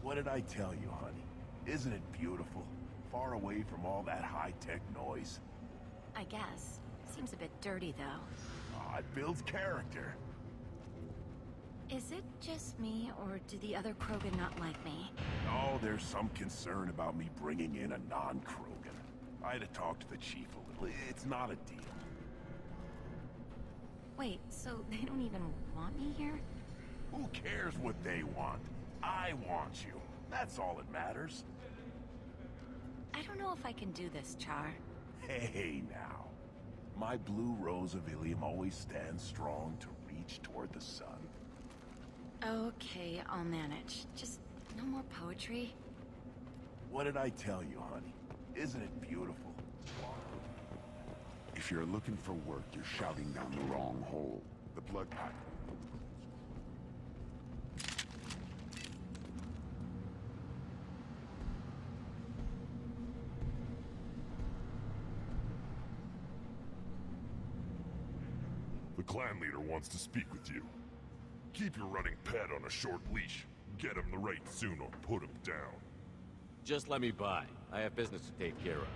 What did I tell you, honey? Isn't it beautiful? Far away from all that high-tech noise. I guess. Seems a bit dirty, though. Aw, it builds character. Is it just me, or do the other Krogan not like me? Oh, there's some concern about me bringing in a non-Krogan. I had to talk to the chief a little. It's not a deal. Wait, so they don't even want me here? Who cares what they want? I want you. That's all that matters. I don't know if I can do this, Char. Hey, now. My blue rose of Ilium always stands strong to reach toward the sun. Okay, I'll manage. Just no more poetry. What did I tell you, honey? Isn't it beautiful? If you're looking for work, you're shouting down the wrong hole. The blood pact. The clan leader wants to speak with you. Keep your running pet on a short leash. Get him the right soon or put him down. Just let me by. I have business to take care of.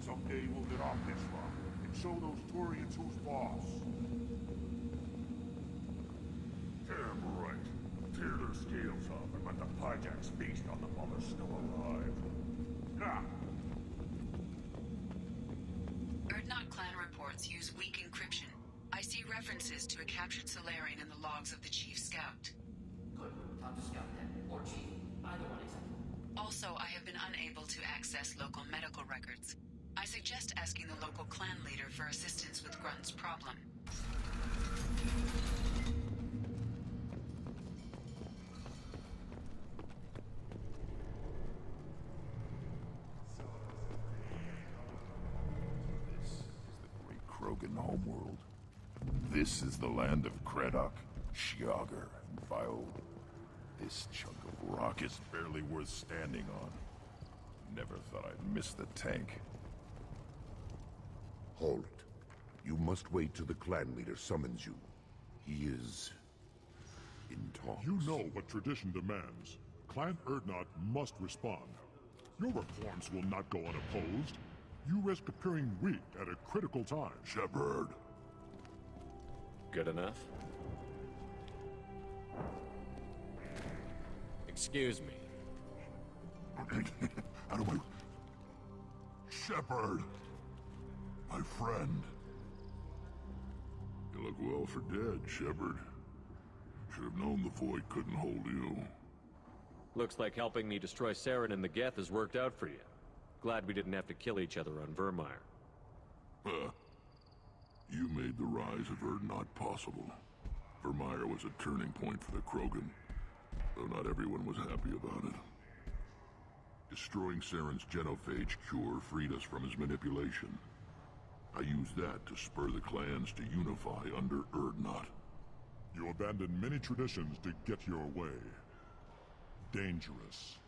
Someday we'll get off this rock and show those Turians who's boss. Damn right. Tear their scales off and let the Pyjax feast on the mother still alive. Ha! Erdnot clan reports use weak encryption. I see references to a captured Solarian in the logs of the Chief Scout. Good. Talk to Scout then, or Chief. Either one acceptable. Also, I have been unable to access local medical records. I suggest asking the local clan leader for assistance with Grunt's problem. Krogan homeworld. This is the land of Kredok, Shiagar, and Vile. This chunk of rock is barely worth standing on. Never thought I'd miss the tank. Halt. You must wait till the clan leader summons you. He is in talks. You know what tradition demands. Clan Erdnot must respond. Your reforms will not go unopposed. You risk appearing weak at a critical time. Shepard. Good enough? Excuse me. How do I... Shepard! My friend. You look well for dead, Shepard. Should have known the void couldn't hold you. Looks like helping me destroy Saren and the Geth has worked out for you. Glad we didn't have to kill each other on Vermeer. You made the rise of Erdnot possible. Vermeer was a turning point for the Krogan, though not everyone was happy about it. Destroying Saren's genophage cure freed us from his manipulation. I used that to spur the clans to unify under Erdnot. You abandoned many traditions to get your way. Dangerous.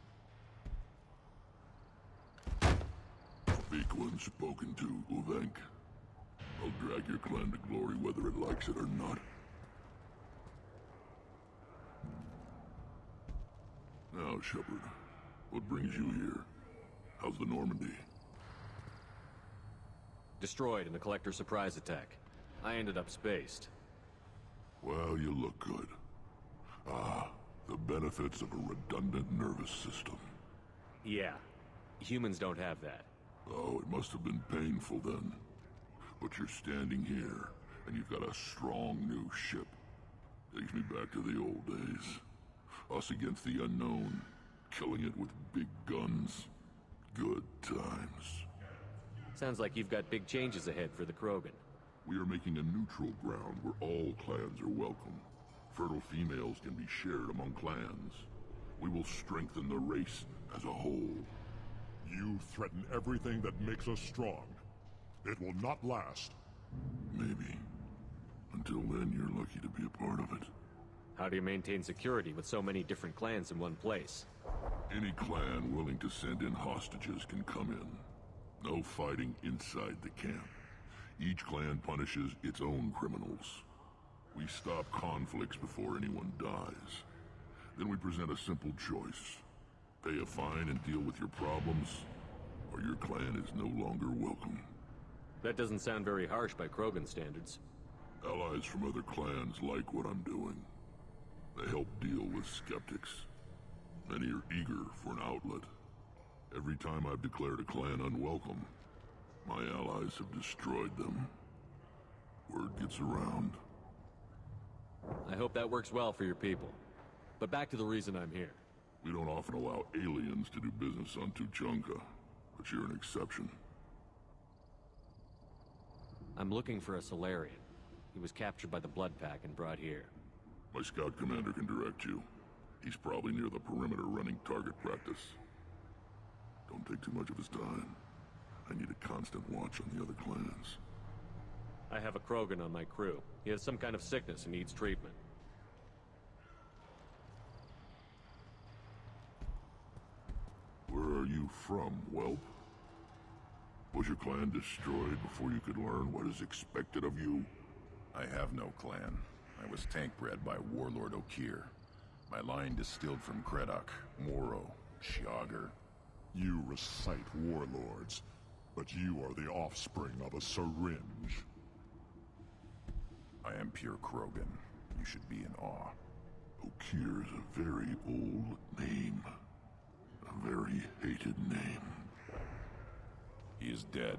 Speak when spoken to, Uvenk. I'll drag your clan to glory whether it likes it or not. Now, Shepard, what brings you here? How's the Normandy? Destroyed in a collector surprise attack. I ended up spaced. Well, you look good. Ah, the benefits of a redundant nervous system. Yeah. Humans don't have that. Oh, it must have been painful then. But you're standing here, and you've got a strong new ship. Takes me back to the old days. Us against the unknown, killing it with big guns. Good times. Sounds like you've got big changes ahead for the Krogan. We are making a neutral ground where all clans are welcome. Fertile females can be shared among clans. We will strengthen the race as a whole. You threaten everything that makes us strong. It will not last. Maybe. Until then, you're lucky to be a part of it. How do you maintain security with so many different clans in one place? Any clan willing to send in hostages can come in. No fighting inside the camp. Each clan punishes its own criminals. We stop conflicts before anyone dies. Then we present a simple choice. Pay a fine and deal with your problems, or your clan is no longer welcome. That doesn't sound very harsh by Krogan standards. Allies from other clans like what I'm doing. They help deal with skeptics. Many are eager for an outlet. Every time I've declared a clan unwelcome, my allies have destroyed them. Word gets around. I hope that works well for your people. But back to the reason I'm here. We don't often allow aliens to do business on Tuchanka, but you're an exception. I'm looking for a Solarian. He was captured by the Blood Pack and brought here. My scout commander can direct you. He's probably near the perimeter running target practice. Don't take too much of his time. I need a constant watch on the other clans. I have a Krogan on my crew. He has some kind of sickness and needs treatment. Where are you from, whelp? Was your clan destroyed before you could learn what is expected of you? I have no clan. I was tank bred by Warlord Okir. My line distilled from Kredok, Moro, Shiagar. You recite warlords, but you are the offspring of a syringe. I am pure Krogan. You should be in awe. Okir is a very old name. A very hated name. He is dead.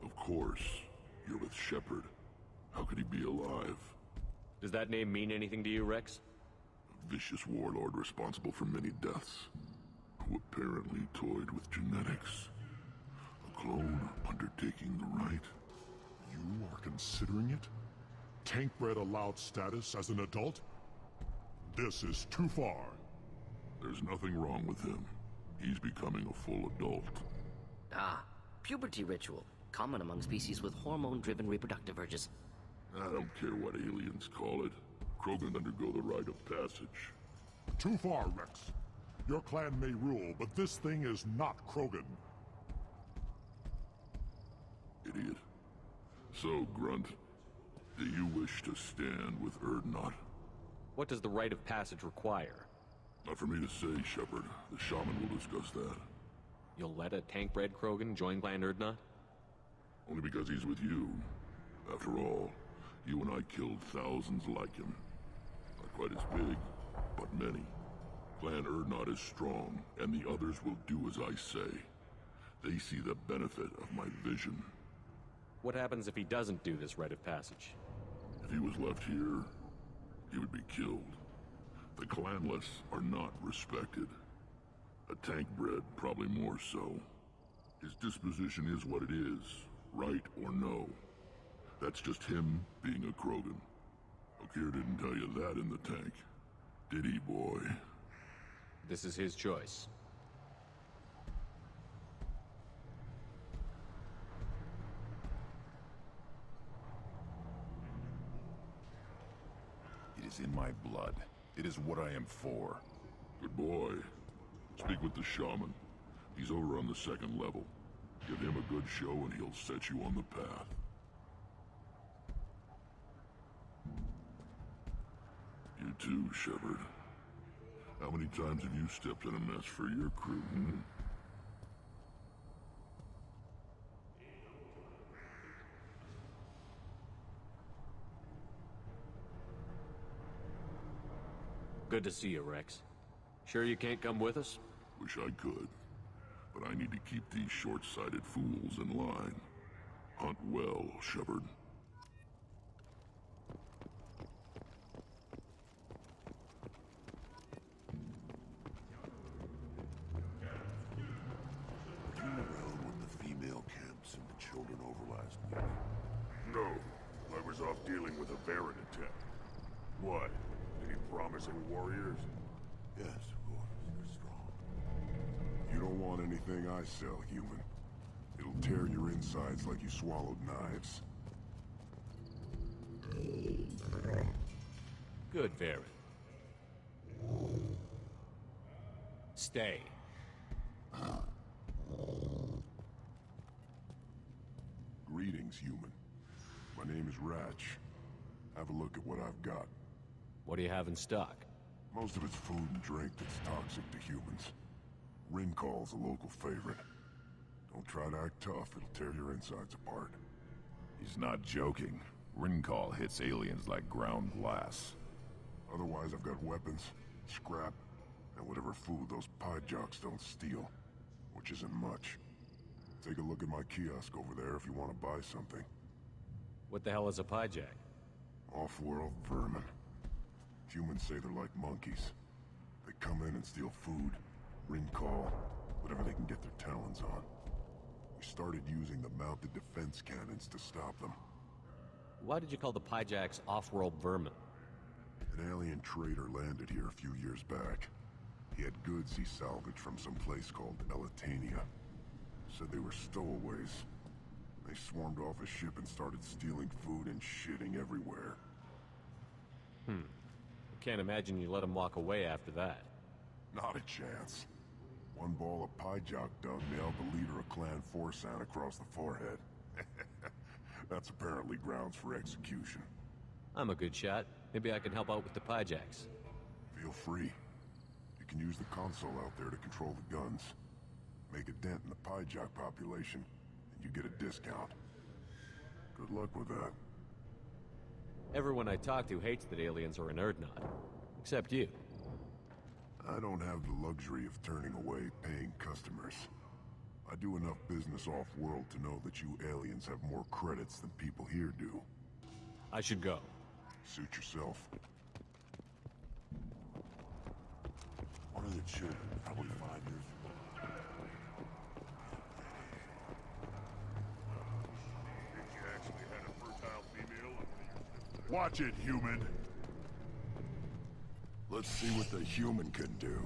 Of course. You're with Shepard. How could he be alive? Does that name mean anything to you, Rex? A vicious warlord responsible for many deaths, who apparently toyed with genetics. A clone undertaking the rite. You are considering it? Tank-bred allowed status as an adult? This is too far. There's nothing wrong with him. He's becoming a full adult. Ah, puberty ritual. Common among species with hormone-driven reproductive urges. I don't care what aliens call it. Krogan undergo the rite of passage. Too far, Rex. Your clan may rule, but this thing is not Krogan. Idiot. So, Grunt, do you wish to stand with Erdnot? What does the rite of passage require? Not for me to say, Shepard. The shaman will discuss that. You'll let a tank-bred Krogan join Clan Erdnot? Only because he's with you. After all, you and I killed thousands like him. Not quite as big, but many. Clan Erdnot is strong, and the others will do as I say. They see the benefit of my vision. What happens if he doesn't do this rite of passage? If he was left here, he would be killed. The clanless are not respected. A tank-bred, probably more so. His disposition is what it is, right or no. That's just him being a Krogan. Okir didn't tell you that in the tank. Did he, boy? This is his choice. It is in my blood. It is what I am for. Good boy. Speak with the shaman. He's over on the second level. Give him a good show and he'll set you on the path. You too, Shepard. How many times have you stepped in a mess for your crew, hmm? Good to see you, Rex. Sure you can't come with us? Wish I could, but I need to keep these short-sighted fools in line. Hunt well, Shepard. You were around when the female camps and the children over last week? No, I was off dealing with a Baron attack. What? Any promising warriors? Yes, of course. They're strong. You don't want anything I sell, human. It'll tear your insides like you swallowed knives. Good, Baron. Stay. Greetings, human. My name is Ratch. Have a look at what I've got. What do you have in stock? Most of it's food and drink that's toxic to humans. Ringcall's a local favorite. Don't try to act tough, it'll tear your insides apart. He's not joking. Ringcall hits aliens like ground glass. Otherwise, I've got weapons, scrap, and whatever food those pie jocks don't steal. Which isn't much. Take a look at my kiosk over there if you want to buy something. What the hell is a piejack? Off-world vermin. Humans say they're like monkeys. They come in and steal food, ring-call, whatever they can get their talons on. We started using the mounted defense cannons to stop them. Why did you call the piejacks off-world vermin? An alien trader landed here a few years back. He had goods he salvaged from some place called Elitania. Said they were stowaways. They swarmed off a ship and started stealing food and shitting everywhere. I can't imagine you let them walk away after that. Not a chance. One ball of pie jock dung nailed the leader of Clan Forsan across the forehead. That's apparently grounds for execution. I'm a good shot. Maybe I can help out with the piejacks. Feel free. You can use the console out there to control the guns. Make a dent in the pie jock population, and you get a discount. Good luck with that. Everyone I talk to hates that aliens are an Erdnot. Except you. I don't have the luxury of turning away paying customers. I do enough business off-world to know that you aliens have more credits than people here do. I should go. Suit yourself. One of the children, probably 5 years old. Think you actually had a fertile female on one of your ships? Watch it, human! Let's see what the human can do.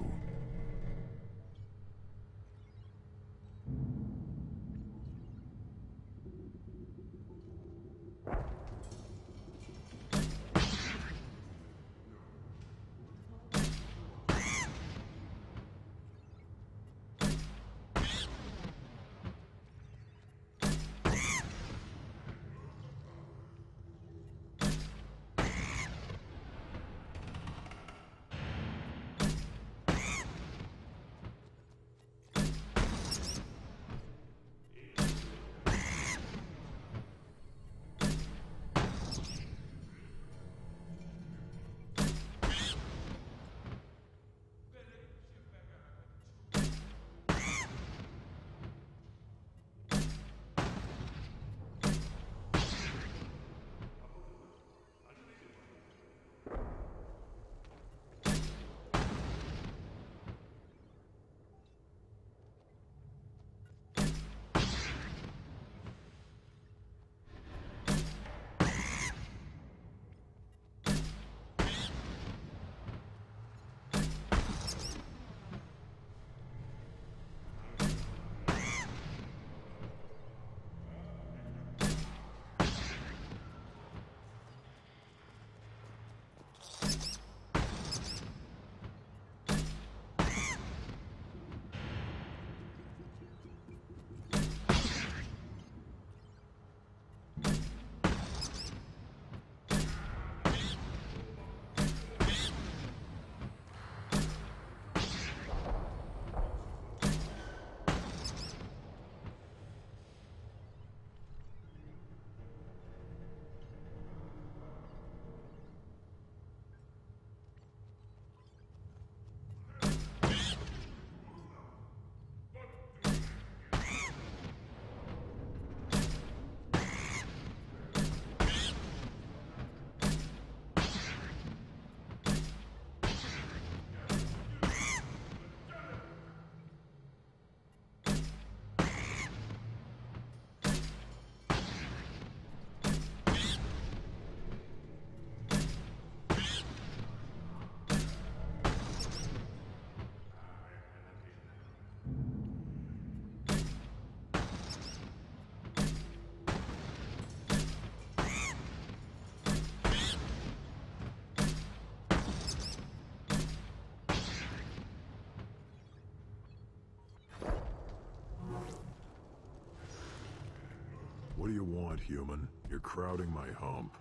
do you want, human? You're crowding my hump.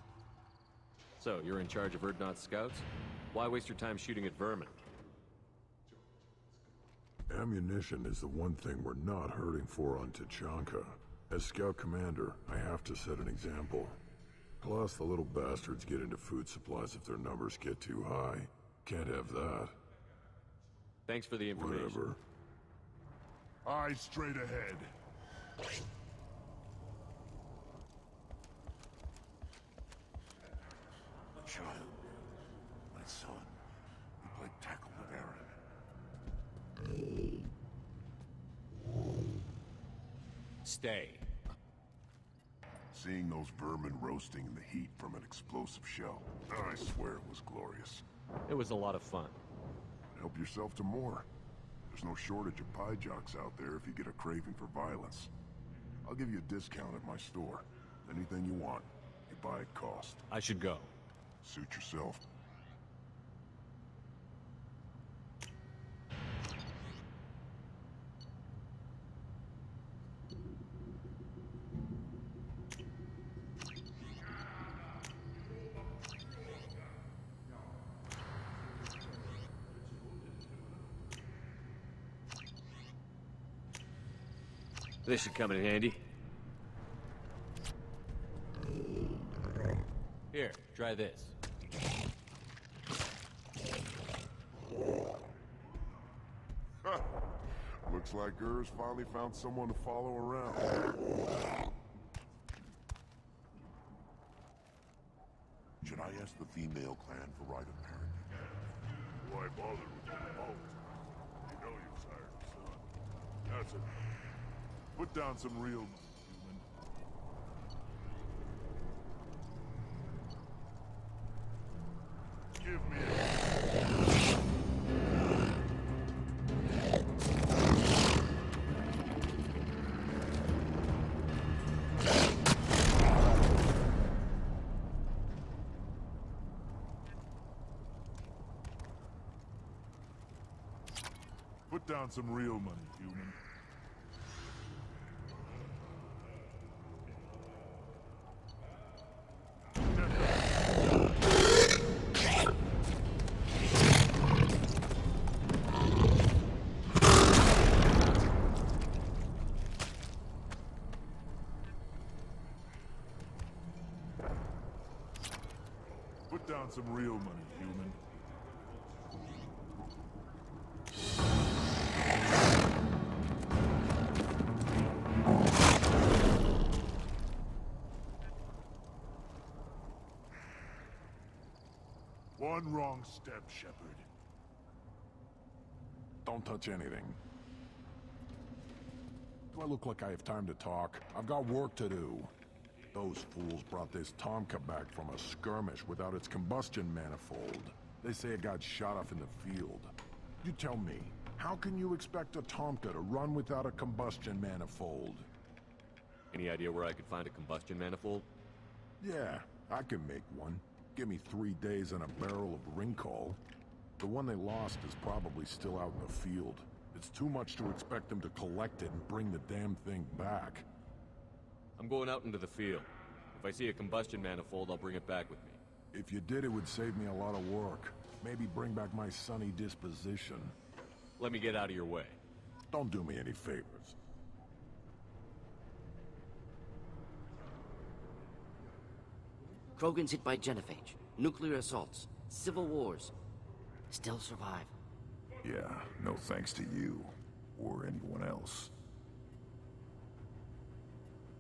So, you're in charge of Erdnot's scouts? Why waste your time shooting at vermin? Ammunition is the one thing we're not hurting for on Tachanka. As scout commander, I have to set an example. Plus, the little bastards get into food supplies if their numbers get too high. Can't have that. Thanks for the information. Whatever. Eyes straight ahead. John, my son, you played tackle with Aaron. Stay. Seeing those vermin roasting in the heat from an explosive shell, I swear it was glorious. It was a lot of fun. Help yourself to more. There's no shortage of pie jocks out there if you get a craving for violence. I'll give you a discount at my store. Anything you want, you buy at cost. I should go. Suit yourself. This should come in handy. Here, try this. Looks like Gur's finally found someone to follow around. Should I ask the female clan for right of parenting? Why bother with the remote? You know you've sired a son. That's it. Put down some real human. Give me a... Put down some real money, human. Put down some real money, human. One wrong step, Shepard. Don't touch anything. Do I look like I have time to talk? I've got work to do. Those fools brought this Tomka back from a skirmish without its combustion manifold. They say it got shot off in the field. You tell me, how can you expect a Tomka to run without a combustion manifold? Any idea where I could find a combustion manifold? Yeah, I can make one. Give me 3 days and a barrel of Ringcall. The one they lost is probably still out in the field. It's too much to expect them to collect it and bring the damn thing back. I'm going out into the field. If I see a combustion manifold, I'll bring it back with me. If you did, it would save me a lot of work. Maybe bring back my sunny disposition. Let me get out of your way. Don't do me any favors. Krogan's hit by genophage, nuclear assaults, civil wars. Still survive. Yeah, no thanks to you. Or anyone else.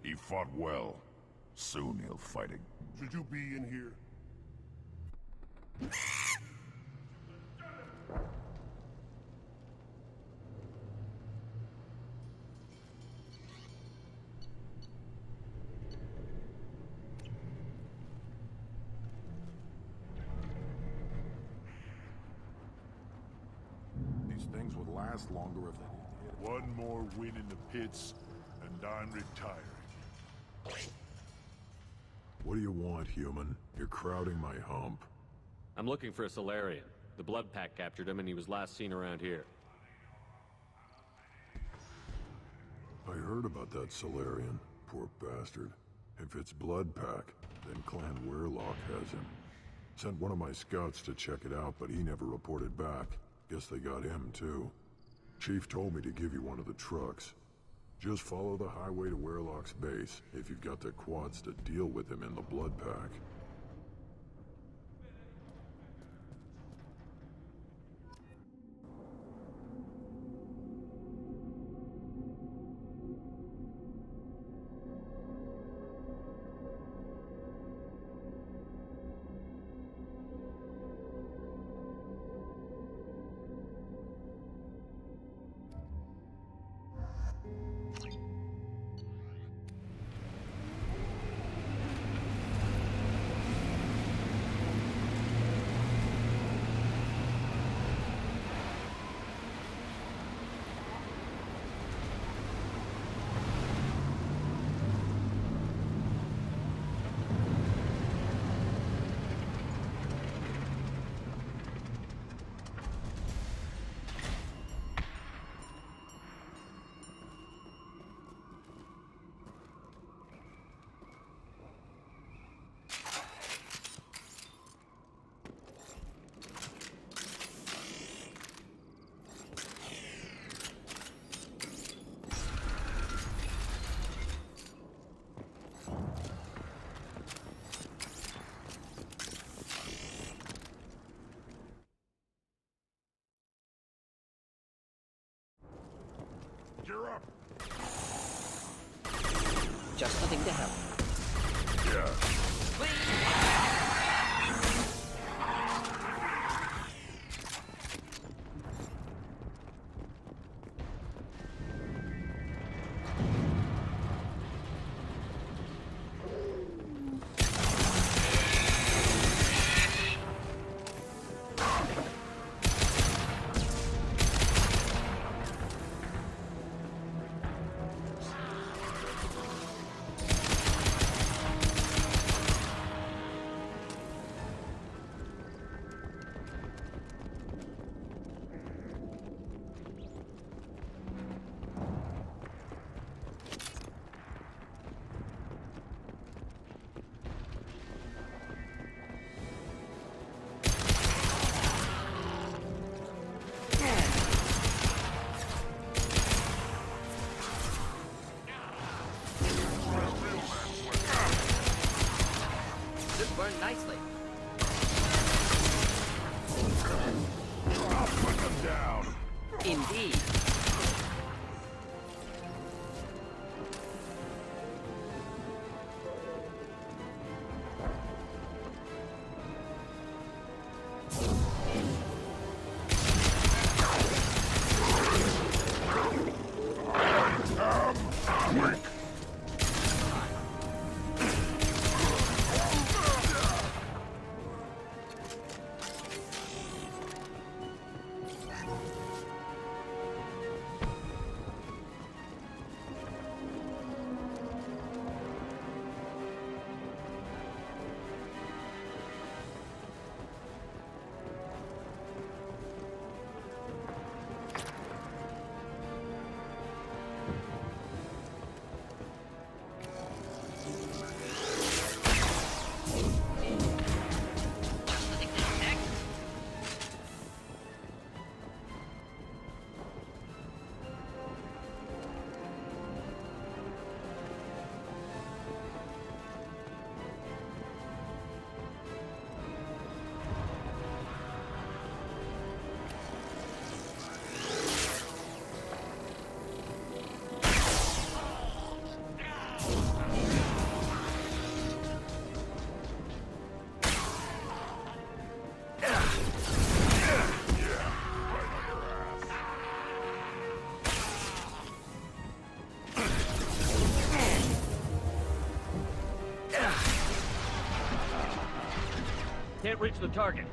He fought well. Soon he'll fight again. Should you be in here? These things would last longer if they did. One more win in the pits, and I'm retiring. What do you want, human? You're crowding my hump. I'm looking for a Solarian. The Blood Pack captured him and he was last seen around here. I heard about that Solarian. Poor bastard. If it's Blood Pack, then Clan Weirlock has him. Sent one of my scouts to check it out, but he never reported back. Guess they got him, too. Chief told me to give you one of the trucks. Just follow the highway to Weirlock's base, if you've got the quads to deal with him in the Blood Pack. You're up. Just the thing to help. Yeah. Burned nicely. I'll put them down. Indeed. Can't reach the target.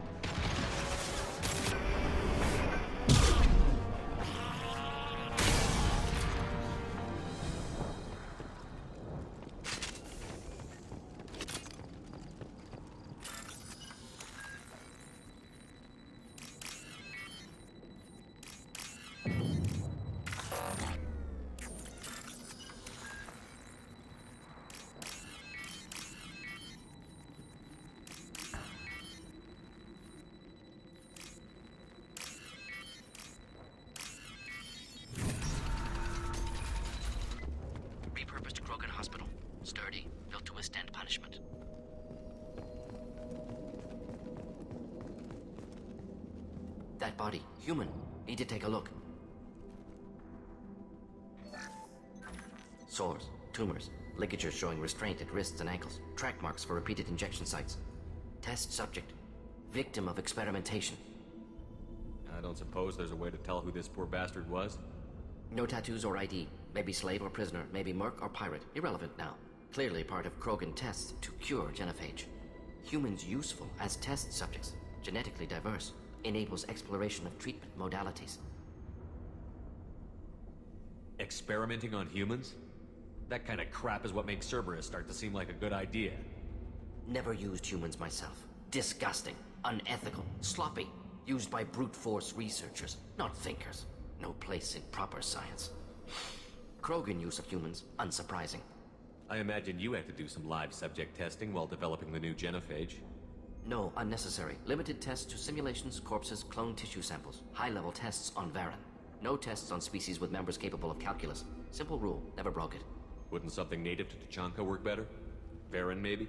built to withstand punishment. That body, human. Need to take a look. Sores, tumors, ligatures showing restraint at wrists and ankles, track marks for repeated injection sites. Test subject, victim of experimentation. I don't suppose there's a way to tell who this poor bastard was? No tattoos or ID. Maybe slave or prisoner, maybe merc or pirate. Irrelevant now. Clearly part of Krogan tests to cure genophage. Humans useful as test subjects, genetically diverse, enables exploration of treatment modalities. Experimenting on humans? That kind of crap is what makes Cerberus start to seem like a good idea. Never used humans myself. Disgusting, unethical, sloppy. Used by brute force researchers, not thinkers. No place in proper science. Krogan use of humans, unsurprising. I imagine you had to do some live subject testing while developing the new genophage. No, unnecessary. Limited tests to simulations, corpses, cloned tissue samples. High-level tests on Varen. No tests on species with members capable of calculus. Simple rule, never broke it. Wouldn't something native to Tachanka work better? Varen, maybe?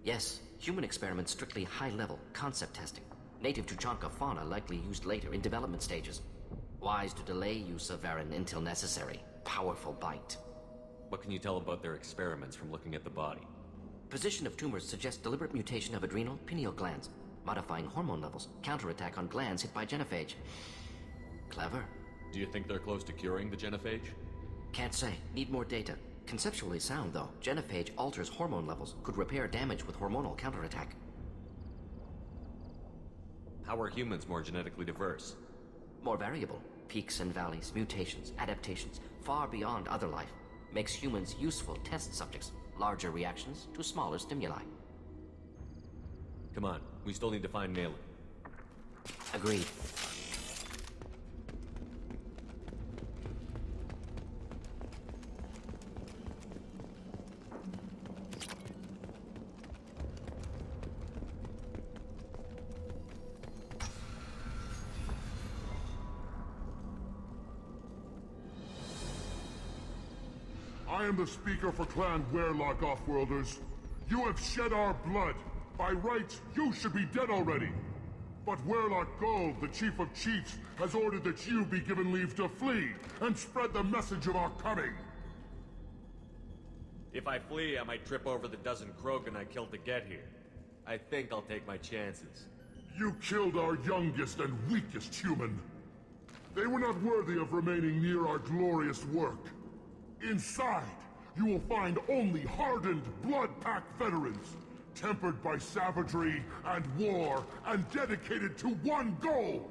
Yes, human experiments strictly high-level, concept testing. Native Tachanka fauna likely used later in development stages. Wise to delay use of Varen until necessary. Powerful bite. What can you tell about their experiments from looking at the body? Position of tumors suggests deliberate mutation of adrenal, pineal glands, modifying hormone levels, counterattack on glands hit by genophage. Clever. Do you think they're close to curing the genophage? Can't say. Need more data. Conceptually sound, though. Genophage alters hormone levels, could repair damage with hormonal counterattack. How are humans more genetically diverse? More variable. Peaks and valleys, mutations, adaptations, far beyond other life. Makes humans useful test subjects. Larger reactions to smaller stimuli. Come on, we still need to find Malin. Agreed. I am the speaker for Clan Werlock Offworlders. You have shed our blood. By rights, you should be dead already. But Werlock Gold, the Chief of Chiefs, has ordered that you be given leave to flee and spread the message of our coming. If I flee, I might trip over the dozen Krogan I killed to get here. I think I'll take my chances. You killed our youngest and weakest human. They were not worthy of remaining near our glorious work. Inside, you will find only hardened, blood-packed veterans, tempered by savagery and war, and dedicated to one goal.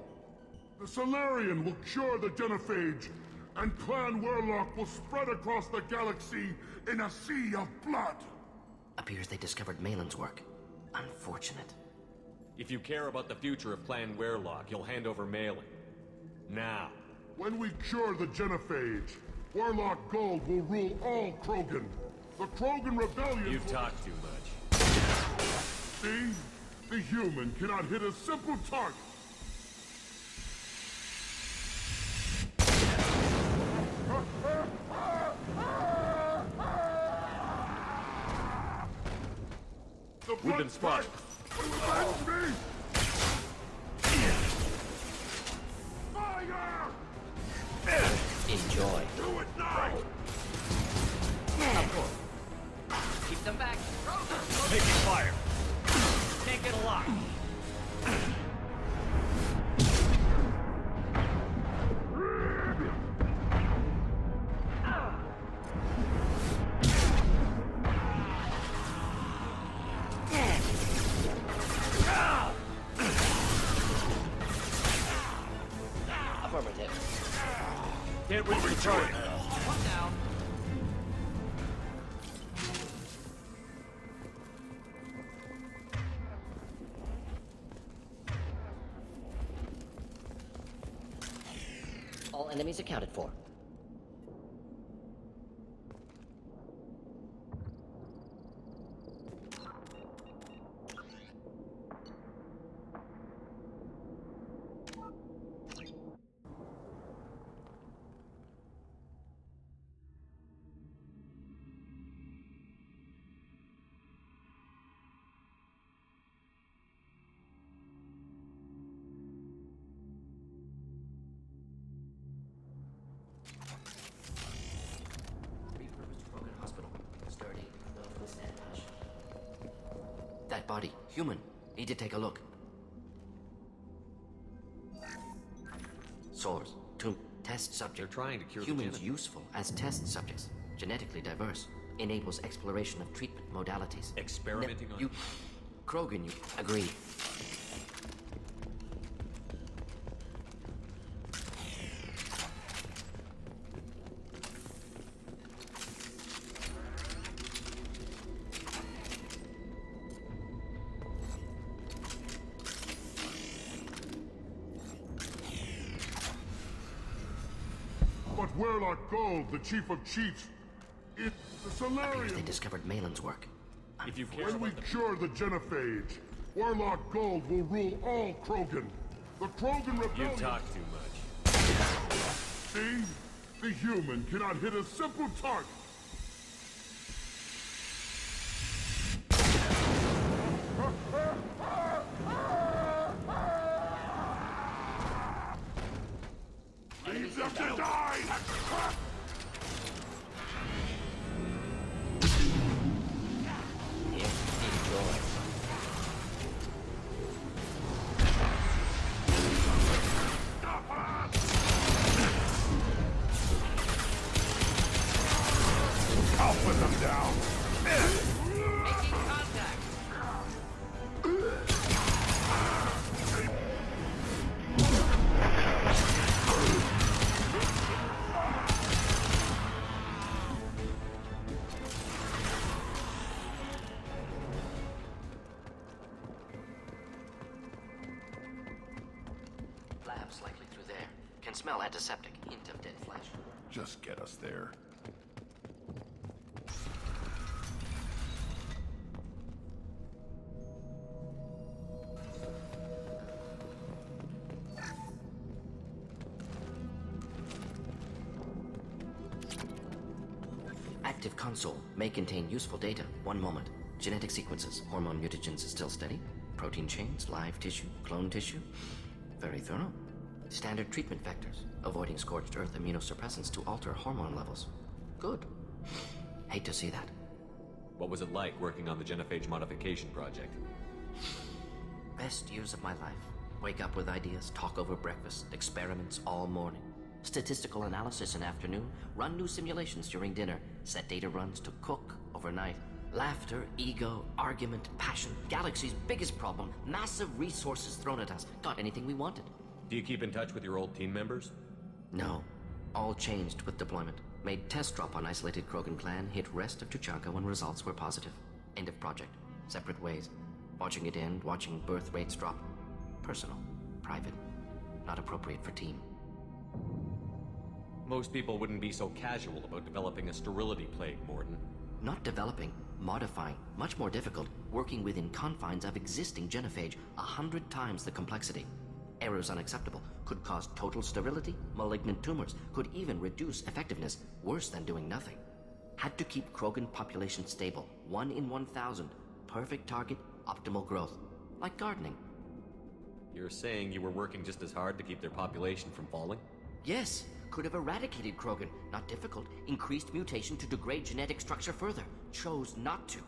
The Solarian will cure the genophage, and Clan Werlock will spread across the galaxy in a sea of blood. Appears they discovered Malin's work. Unfortunate. If you care about the future of Clan Werlock, you'll hand over Malin. Now. When we cure the genophage, Werlock Gold will rule all Krogan. The Krogan Rebellion. You talk too much. See? The human cannot hit a simple target. We've been spotted. Fire! Enjoy. Do it now! Of course. Keep them back. Taking fire. Can't get a lock. Affirmative. Can't reach the target. One down. All enemies accounted for. That body, human. Need to take a look. Sores, tomb, test subject. You're trying to cure Humans the useful as test subjects. Genetically diverse. Enables exploration of treatment modalities. Experimenting on... You... Krogan, you agree. But Warlock Gold, the chief of chiefs, it's the Solarian. They discovered Malin's work. If you care When we about the... cure the Genophage, Warlock Gold will rule all Krogan. The Krogan Rebellion... You talk too much. See? The human cannot hit a simple target. Leave them to die! I'll put them down. Making contact. Labs likely through there. Can smell antiseptic. Hint of dead flesh. Just get us there. Active console may contain useful data. One moment. Genetic sequences. Hormone mutagens is still steady. Protein chains, live tissue, clone tissue. Very thorough. Standard treatment vectors. Avoiding scorched earth immunosuppressants to alter hormone levels. Good. Hate to see that. What was it like working on the Genophage modification project? Best years of my life. Wake up with ideas, talk over breakfast, experiments all morning. Statistical analysis in afternoon, run new simulations during dinner, set data runs to cook overnight. Laughter, ego, argument, passion. Galaxy's biggest problem, massive resources thrown at us. Got anything we wanted. Do you keep in touch with your old team members? No. All changed with deployment. Made test drop on isolated Krogan clan, hit rest of Tuchanka when results were positive. End of project. Separate ways. Watching it end, watching birth rates drop. Personal. Private. Not appropriate for team. Most people wouldn't be so casual about developing a sterility plague, Morden. Not developing, modifying, much more difficult, working within confines of existing genophage, 100 times the complexity. Errors unacceptable, could cause total sterility, malignant tumors, could even reduce effectiveness, worse than doing nothing. Had to keep Krogan population stable, 1 in 1,000, perfect target, optimal growth. Like gardening. You're saying you were working just as hard to keep their population from falling? Yes, could have eradicated Krogan, not difficult, increased mutation to degrade genetic structure further, chose not to.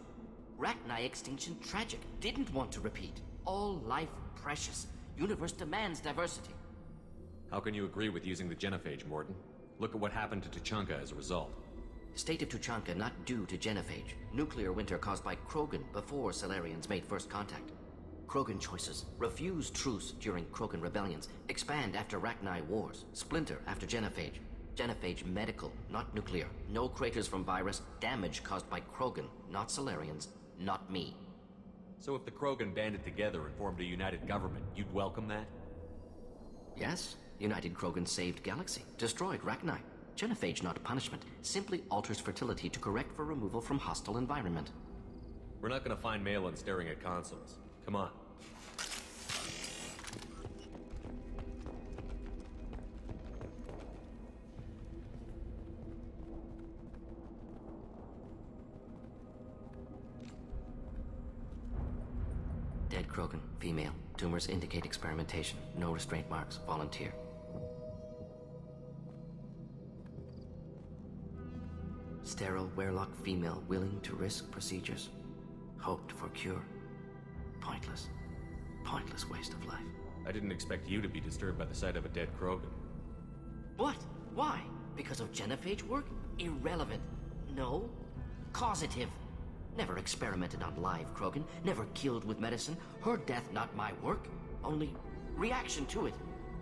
Rachni extinction tragic, didn't want to repeat. All life precious, universe demands diversity. How can you agree with using the genophage, Morden? Look at what happened to Tuchanka as a result. State of Tuchanka not due to genophage, nuclear winter caused by Krogan before Solarians made first contact. Krogan choices, refuse truce during Krogan rebellions, expand after Rachni wars, splinter after genophage. Genophage medical, not nuclear. No craters from virus, damage caused by Krogan, not Solarians, not me. So if the Krogan banded together and formed a united government, you'd welcome that? Yes, United Krogan saved Galaxy, destroyed Rachni. Genophage not punishment, simply alters fertility to correct for removal from hostile environment. We're not gonna find Malin staring at consoles. Come on. Dead Krogan, female. Tumors indicate experimentation. No restraint marks. Volunteer. Sterile Werlock female willing to risk procedures. Hoped for cure. Pointless. Pointless waste of life. I didn't expect you to be disturbed by the sight of a dead Krogan. What? Why? Because of genophage work? Irrelevant. No. Causative. Never experimented on live Krogan, never killed with medicine. Her death not my work, only reaction to it.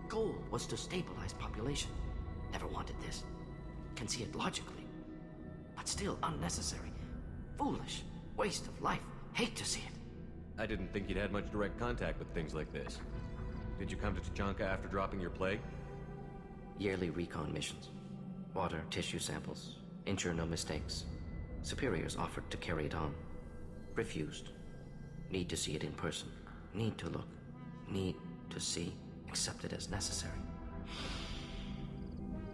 Goal was to stabilize population. Never wanted this. Can see it logically. But still unnecessary. Foolish. Waste of life. Hate to see it. I didn't think you'd had much direct contact with things like this. Did you come to Tuchanka after dropping your plague? Yearly recon missions. Water, tissue samples. Ensure no mistakes. Superiors offered to carry it on. Refused. Need to see it in person. Need to look. Need to see. Accept it as necessary.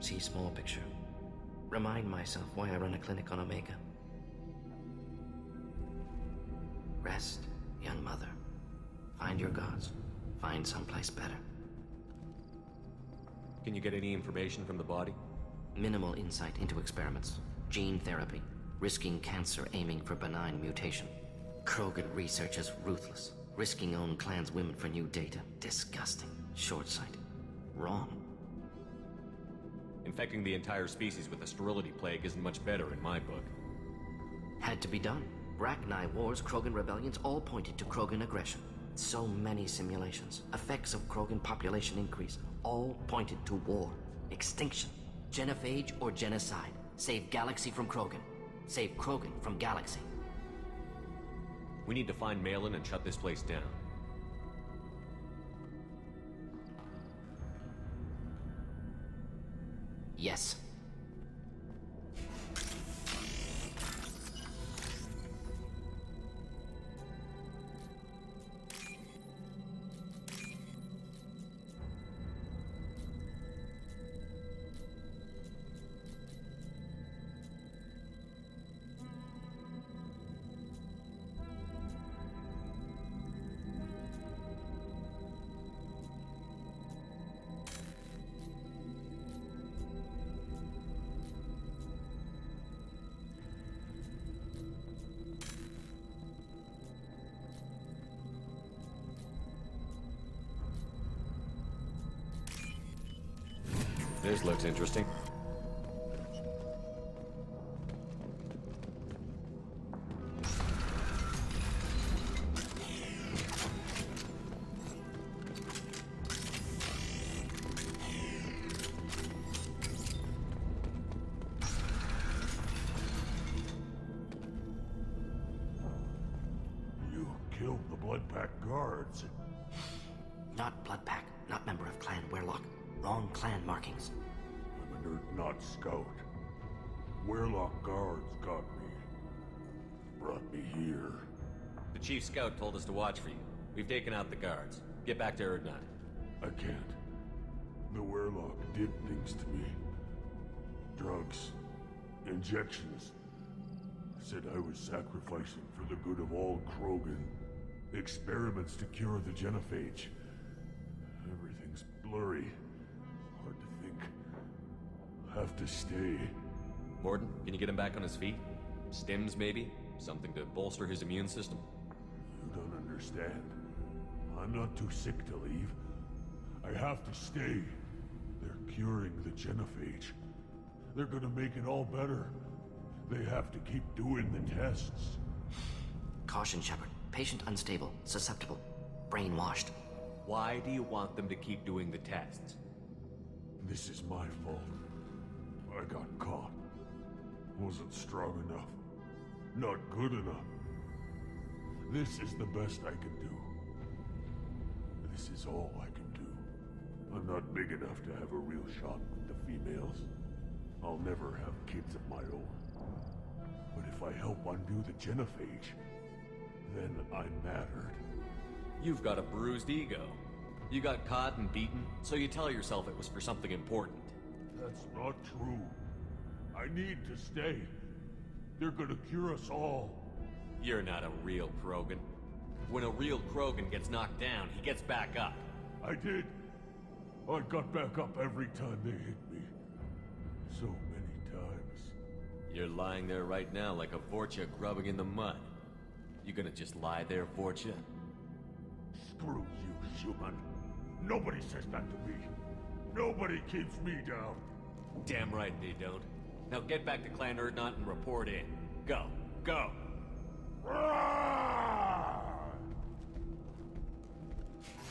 See small picture. Remind myself why I run a clinic on Omega. Rest, young mother. Find your gods. Find someplace better. Can you get any information from the body? Minimal insight into experiments. Gene therapy. Risking cancer aiming for benign mutation. Krogan research is ruthless. Risking own clan's women for new data. Disgusting. Short-sighted. Wrong. Infecting the entire species with a sterility plague isn't much better in my book. Had to be done. Rachni wars, Krogan rebellions all pointed to Krogan aggression. So many simulations. Effects of Krogan population increase. All pointed to war. Extinction. Genophage or genocide. Save galaxy from Krogan. Save Krogan from galaxy. We need to find Malin and shut this place down. Yes. This looks interesting. You killed the Bloodpack guards. Not Bloodpack, not member of Clan Werlock. Wrong clan markings. I'm a nerd, not scout. Werlock guards got me. Brought me here. The chief scout told us to watch for you. We've taken out the guards. Get back to Erdnot. I can't. The Werlock did things to me. Drugs. Injections. Said I was sacrificing for the good of all Krogan. Experiments to cure the genophage. Everything's blurry. Hard to think. Have to stay. Morden, can you get him back on his feet? Stims, maybe? Something to bolster his immune system? You don't understand. I'm not too sick to leave. I have to stay. They're curing the genophage. They're gonna make it all better. They have to keep doing the tests. Caution, Shepard. Patient unstable, susceptible, brainwashed. Why do you want them to keep doing the tests? This is my fault. I got caught. Wasn't strong enough. Not good enough. This is the best I can do. This is all I can do. I'm not big enough to have a real shot with the females. I'll never have kids of my own. But if I help undo the genophage, then I mattered. You've got a bruised ego. You got caught and beaten, so you tell yourself it was for something important. That's not true. I need to stay. They're gonna cure us all. You're not a real Krogan. When a real Krogan gets knocked down, he gets back up. I did. I got back up every time they hit me. So many times. You're lying there right now like a Vorcha grubbing in the mud. You gonna just lie there, Vorcha? Screw you, human. Nobody says that to me. Nobody keeps me down. Damn right they don't. Now get back to Clan Erdnot and report in. Go. Go!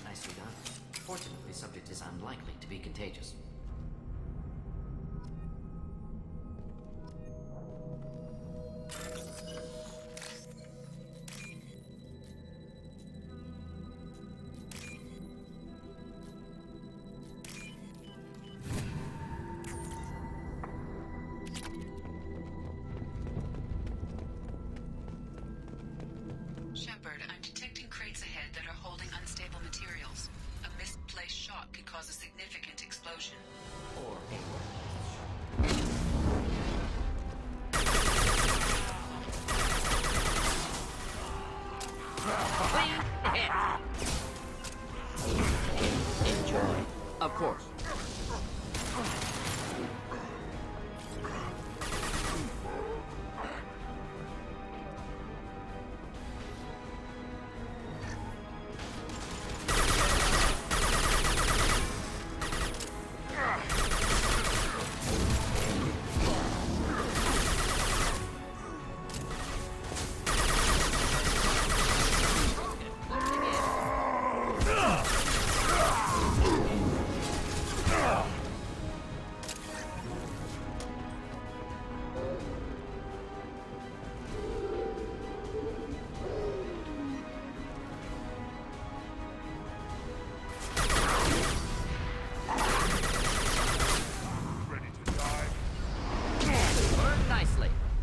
Nicely done. Fortunately, the subject is unlikely to be contagious. Shepard, I'm detecting crates ahead that are holding unstable materials. A misplaced shot could cause a significant explosion. Or clean hit. Enjoy. Of course.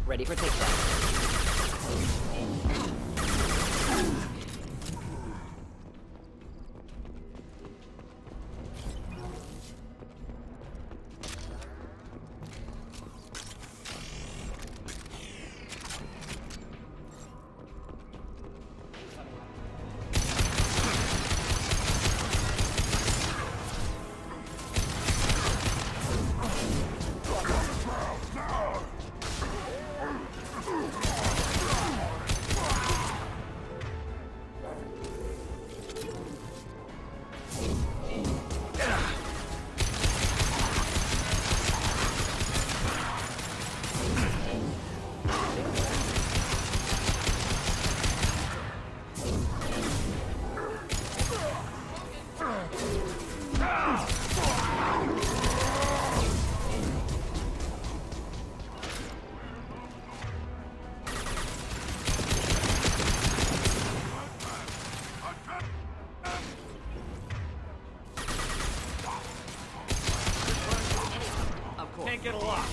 Ready for takedown. Can't get a lock.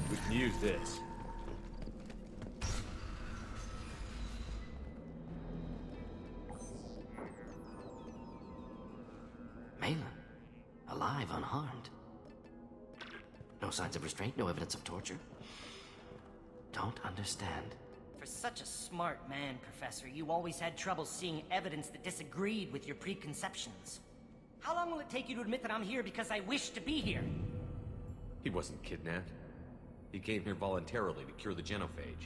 We can use this. Malin, alive, unharmed. No signs of restraint, no evidence of torture. Don't understand. For such a smart man, Professor, you always had trouble seeing evidence that disagreed with your preconceptions. How long will it take you to admit that I'm here because I wish to be here? He wasn't kidnapped. He came here voluntarily to cure the genophage.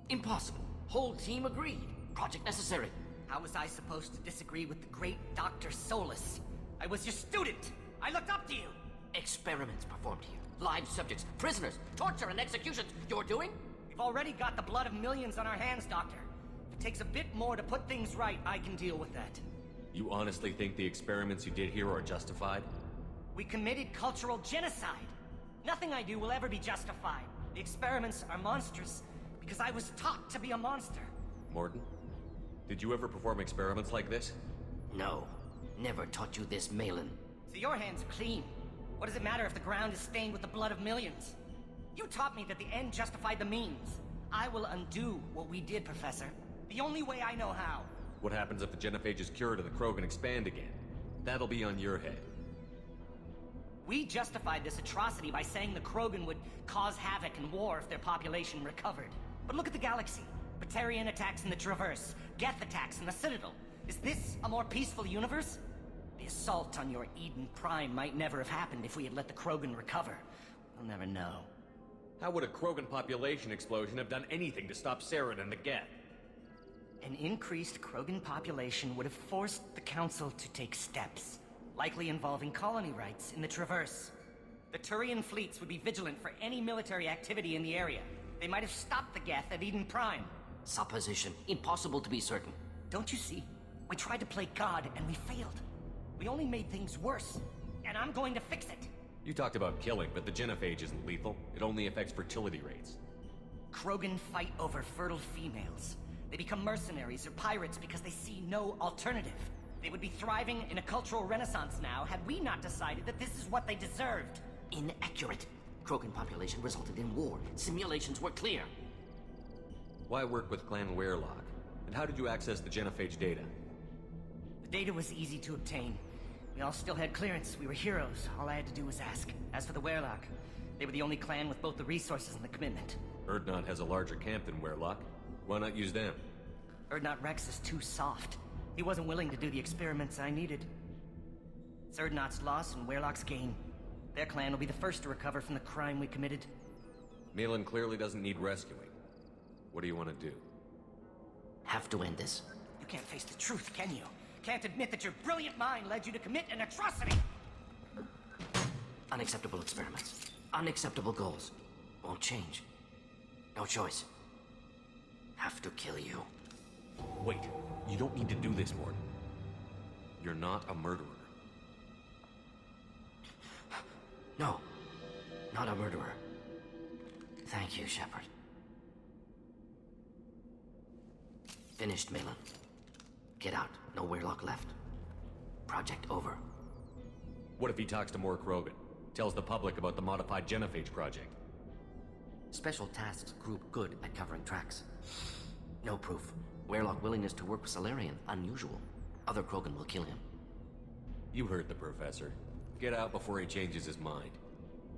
Impossible. Whole team agreed. Project necessary. How was I supposed to disagree with the great Dr. Solus? I was your student. I looked up to you. Experiments performed here. Live subjects, prisoners, torture and executions. You're doing? We've already got the blood of millions on our hands, Doctor. If it takes a bit more to put things right, I can deal with that. You honestly think the experiments you did here are justified? We committed cultural genocide. Nothing I do will ever be justified. The experiments are monstrous because I was taught to be a monster. Mordin, did you ever perform experiments like this? No. Never taught you this, Malin. So your hands are clean. What does it matter if the ground is stained with the blood of millions? You taught me that the end justified the means. I will undo what we did, Professor. The only way I know how. What happens if the genophage is cured and the Krogan expand again? That'll be on your head. We justified this atrocity by saying the Krogan would cause havoc and war if their population recovered. But look at the galaxy. Batarian attacks in the Traverse, Geth attacks in the Citadel. Is this a more peaceful universe? The assault on your Eden Prime might never have happened if we had let the Krogan recover. We'll never know. How would a Krogan population explosion have done anything to stop Saren and the Geth? An increased Krogan population would have forced the Council to take steps, likely involving colony rights in the Traverse. The Turian fleets would be vigilant for any military activity in the area. They might have stopped the Geth at Eden Prime. Supposition. Impossible to be certain. Don't you see? We tried to play God and we failed. We only made things worse, and I'm going to fix it. You talked about killing, but the genophage isn't lethal. It only affects fertility rates. Krogan fight over fertile females. They become mercenaries or pirates because they see no alternative. They would be thriving in a cultural renaissance now had we not decided that this is what they deserved. Inaccurate. Krogan population resulted in war. Simulations were clear. Why work with Clan Werelock? And how did you access the genophage data? The data was easy to obtain. We all still had clearance. We were heroes. All I had to do was ask. As for the Werelock, they were the only clan with both the resources and the commitment. Erdnot has a larger camp than Werelock. Why not use them? Erdnot Rex is too soft. He wasn't willing to do the experiments I needed. It's Erdnot's loss and Werelock's gain. Their clan will be the first to recover from the crime we committed. Malin clearly doesn't need rescuing. What do you want to do? Have to end this. You can't face the truth, can you? Can't admit that your brilliant mind led you to commit an atrocity! Unacceptable experiments. Unacceptable goals. Won't change. No choice. Have to kill you. Wait, you don't need to do this, Mordin. You're not a murderer. No. Not a murderer. Thank you, Shepard. Finished, Malin. Get out. No Werelock left. Project over. What if he talks to more Krogan? Tells the public about the modified genophage project? Special Tasks Group good at covering tracks. No proof. Werelock willingness to work with Salarian, unusual. Other Krogan will kill him. You heard the Professor. Get out before he changes his mind.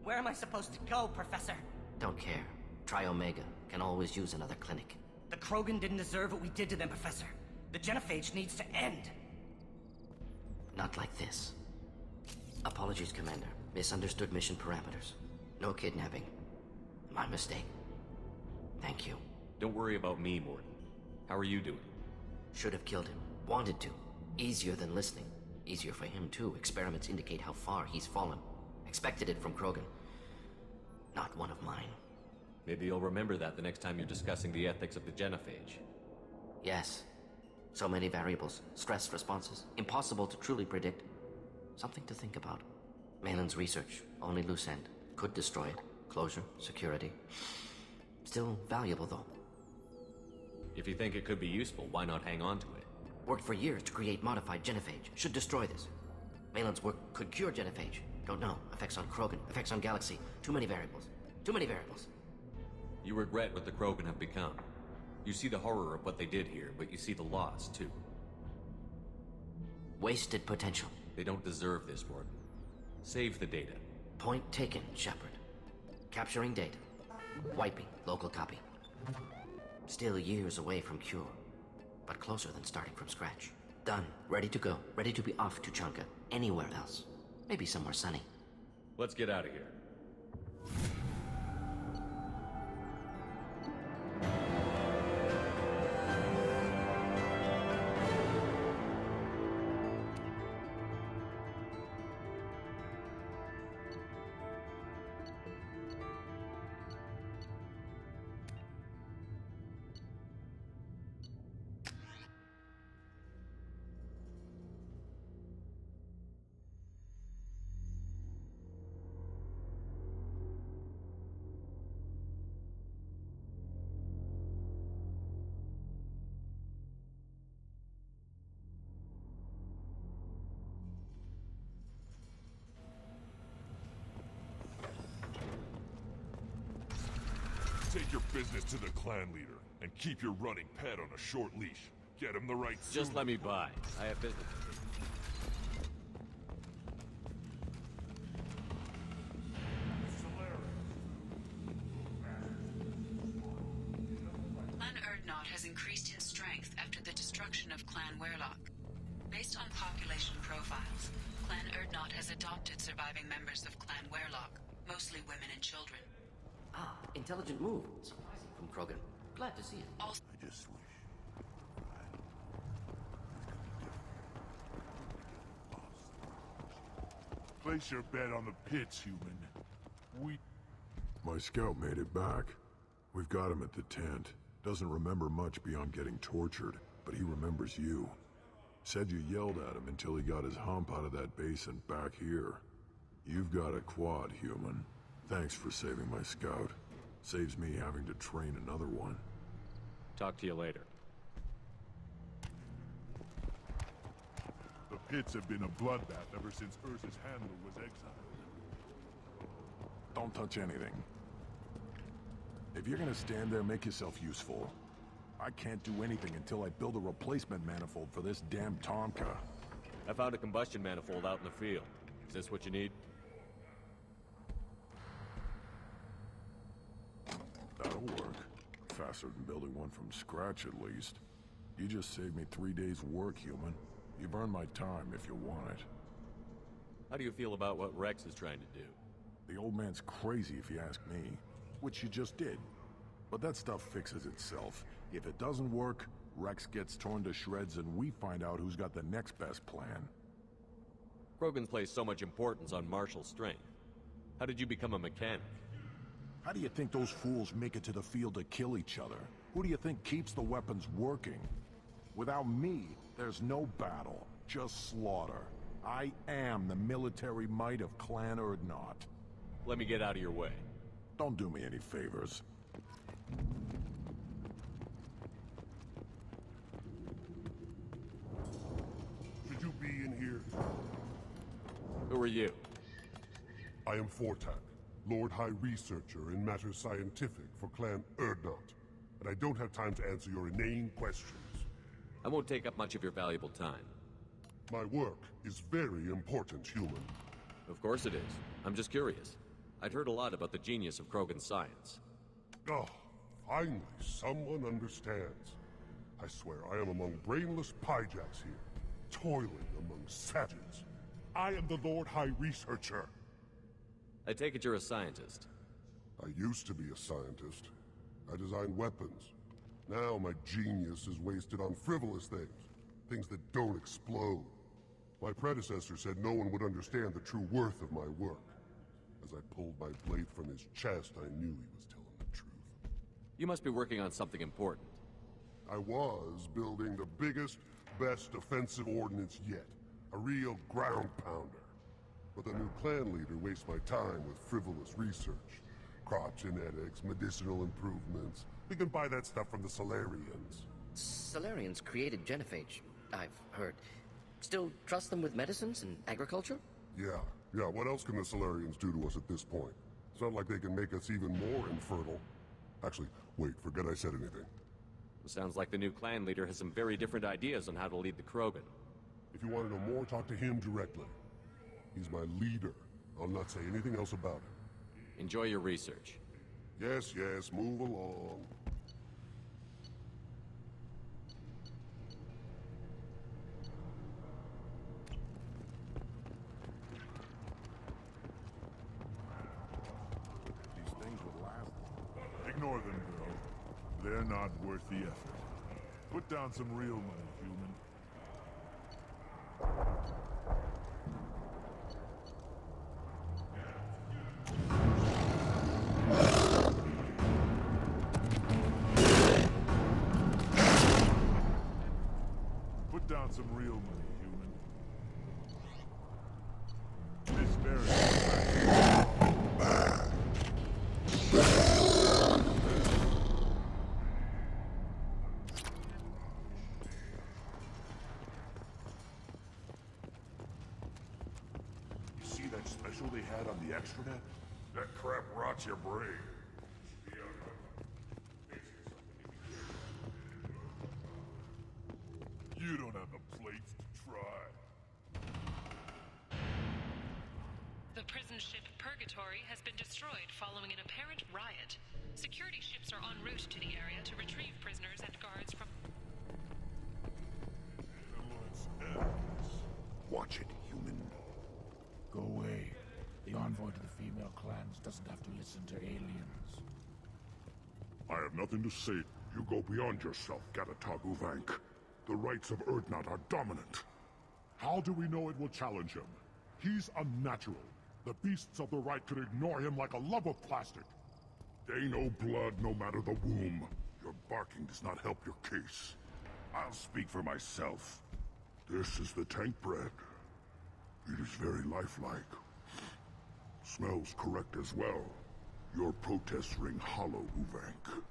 Where am I supposed to go, Professor? Don't care. Try Omega. Can always use another clinic. The Krogan didn't deserve what we did to them, Professor. The genophage needs to end. Not like this. Apologies, Commander. Misunderstood mission parameters. No kidnapping. My mistake. Thank you. Don't worry about me, Mordin. How are you doing? Should have killed him. Wanted to. Easier than listening. Easier for him, too. Experiments indicate how far he's fallen. Expected it from Krogan. Not one of mine. Maybe you'll remember that the next time you're discussing the ethics of the genophage. Yes. So many variables. Stress responses. Impossible to truly predict. Something to think about. Malin's research. Only loose end. Could destroy it. Closure. Security. Still valuable, though. If you think it could be useful, why not hang on to it? Worked for years to create modified genophage. Should destroy this. Malin's work could cure genophage. Don't know. Effects on Krogan. Effects on Galaxy. Too many variables. Too many variables. You regret what the Krogan have become. You see the horror of what they did here, but you see the loss, too. Wasted potential. They don't deserve this, Mordin. Save the data. Point taken, Shepard. Capturing data. Wiping local copy. Still years away from cure, but closer than starting from scratch. Done. Ready to go. Ready to be off to Chunka. Anywhere else. Maybe somewhere sunny. Let's get out of here. your business to the clan leader, and keep your running pet on a short leash. Get him the right suit. Just let me by. I have business. Clan Erdnot has increased in strength after the destruction of Clan Werlock. Based on population profiles, Clan Erdnot has adopted surviving members of Clan Werlock, mostly women and children. Ah, intelligent move. Surprising from Krogan. Glad to see it. Also, I just wish. Place your bet on the pits, human. My scout made it back. We've got him at the tent. Doesn't remember much beyond getting tortured, but he remembers you. Said you yelled at him until he got his hump out of that basin back here. You've got a quad, human. Thanks for saving my scout. Saves me having to train another one. Talk to you later. The pits have been a bloodbath ever since Urza's handler was exiled. Don't touch anything. If you're gonna stand there, make yourself useful. I can't do anything until I build a replacement manifold for this damn Tomka. I found a combustion manifold out in the field. Is this what you need? That'll work. Faster than building one from scratch, at least. You just saved me 3 days' work, human. You've earned my time if you want it. How do you feel about what Rex is trying to do? The old man's crazy if you ask me. Which you just did. But that stuff fixes itself. If it doesn't work, Rex gets torn to shreds and we find out who's got the next best plan. Krogan place so much importance on martial strength. How did you become a mechanic? How do you think those fools make it to the field to kill each other? Who do you think keeps the weapons working? Without me, there's no battle, just slaughter. I am the military might of Clan Erdnot. Let me get out of your way. Don't do me any favors. Should you be in here? Who are you? I am Fortak, Lord High Researcher in matters scientific for Clan Erdnot, and I don't have time to answer your inane questions. I won't take up much of your valuable time. My work is very important, human. Of course it is. I'm just curious. I'd heard a lot about the genius of Krogan science. Oh, finally, someone understands. I swear I am among brainless pyjacks here, toiling among savages. I am the Lord High Researcher. I take it you're a scientist. I used to be a scientist. I designed weapons. Now my genius is wasted on frivolous things. Things that don't explode. My predecessor said no one would understand the true worth of my work. As I pulled my blade from his chest, I knew he was telling the truth. You must be working on something important. I was building the biggest, best offensive ordnance yet. A real ground pounder. But the new clan leader wastes my time with frivolous research. Crop genetics, medicinal improvements. We can buy that stuff from the Solarians. Solarians created genophage, I've heard. Still trust them with medicines and agriculture? Yeah, what else can the Solarians do to us at this point? It's not like they can make us even more infertile. Actually, wait, forget I said anything. Sounds like the new clan leader has some very different ideas on how to lead the Krogan. If you want to know more, talk to him directly. He's my leader. I'll not say anything else about it. Enjoy your research. Yes, move along. These things would last. Ignore them, girl. They're not worth the effort. Put down some real money, human. Put down some real money, human. This very... You see that special they had on the extranet? That crap rots your brain. The prison ship Purgatory has been destroyed following an apparent riot. Security ships are en route to the area to retrieve prisoners and guards from... Watch it, human. Go away. The envoy to the female clans doesn't have to listen to aliens. I have nothing to say. You go beyond yourself, Gatatog Uvank. The rights of Urdnot are dominant. How do we know it will challenge him? He's unnatural. The beasts of the right could ignore him like a lump of plastic. They know blood no matter the womb. Your barking does not help your case. I'll speak for myself. This is the tank bread. It is very lifelike. Smells correct as well. Your protests ring hollow, Uvank.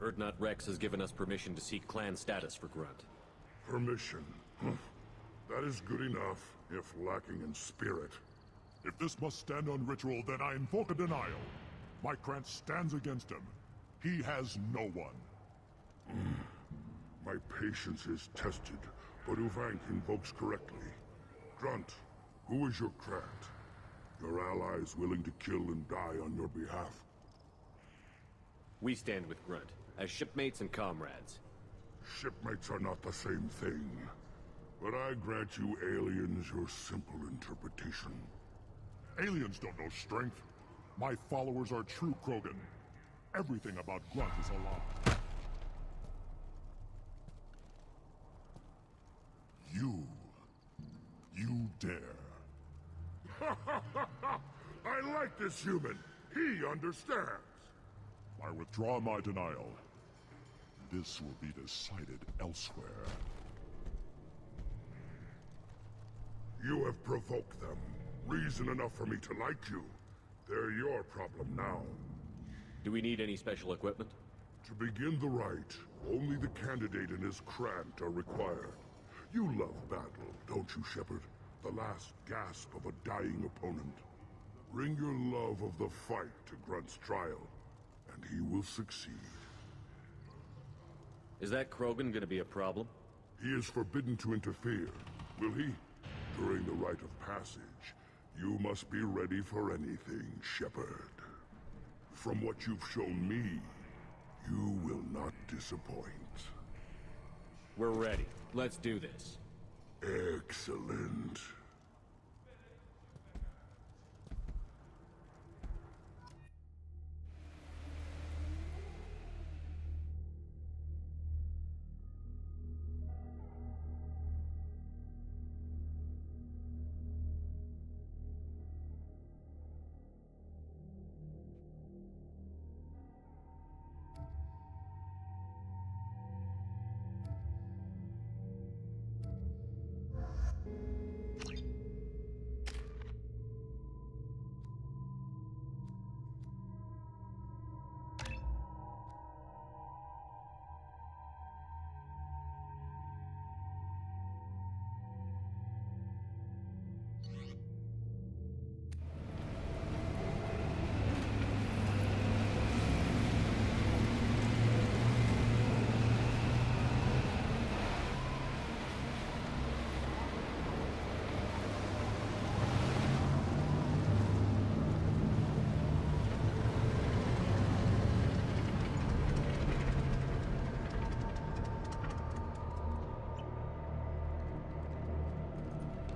Urdnot Rex has given us permission to seek clan status for Grynt. Permission? That is good enough, if lacking in spirit. If this must stand on ritual, then I invoke a denial. My Krant stands against him. He has no one. My patience is tested, but Uvank invokes correctly. Grynt, who is your Krant? Your allies willing to kill and die on your behalf? We stand with Grynt, as shipmates and comrades. Shipmates are not the same thing. But I grant you aliens your simple interpretation. Aliens don't know strength. My followers are true Krogan. Everything about Grynt is a lie. You dare. I like this human. He understands. I withdraw my denial. This will be decided elsewhere. You have provoked them. Reason enough for me to like you. They're your problem now. Do we need any special equipment? To begin the rite, only the candidate and his Krant are required. You love battle, don't you, Shepard? The last gasp of a dying opponent. Bring your love of the fight to Grynt's trial, and he will succeed. Is that Krogan gonna be a problem? He is forbidden to interfere, will he? During the rite of passage, you must be ready for anything, Shepard. From what you've shown me, you will not disappoint. We're ready. Let's do this. Excellent.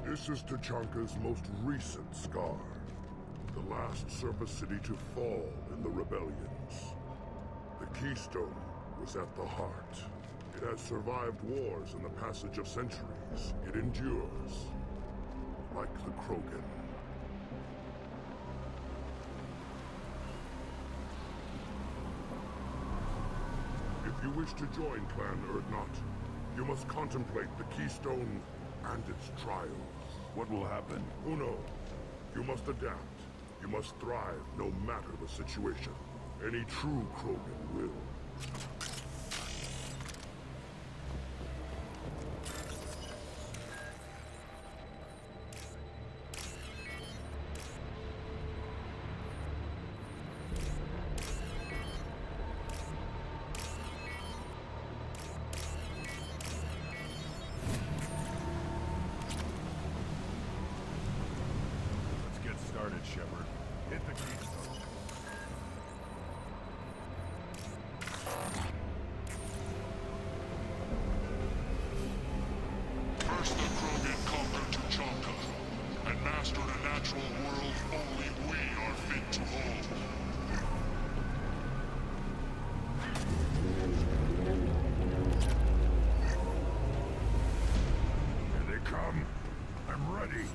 This is Tachanka's most recent scar. The last surface city to fall in the rebellions. The Keystone was at the heart. It has survived wars and the passage of centuries. It endures. Like the Krogan. If you wish to join Clan Urdnot, you must contemplate the Keystone and its trials. What will happen? Who knows? You must adapt. You must thrive no matter the situation. Any true Krogan will. started, Shepard. Hit the keystone. First the Krogan conquered Tuchanka, and mastered a natural world only we are fit to hold. Here they come. I'm ready.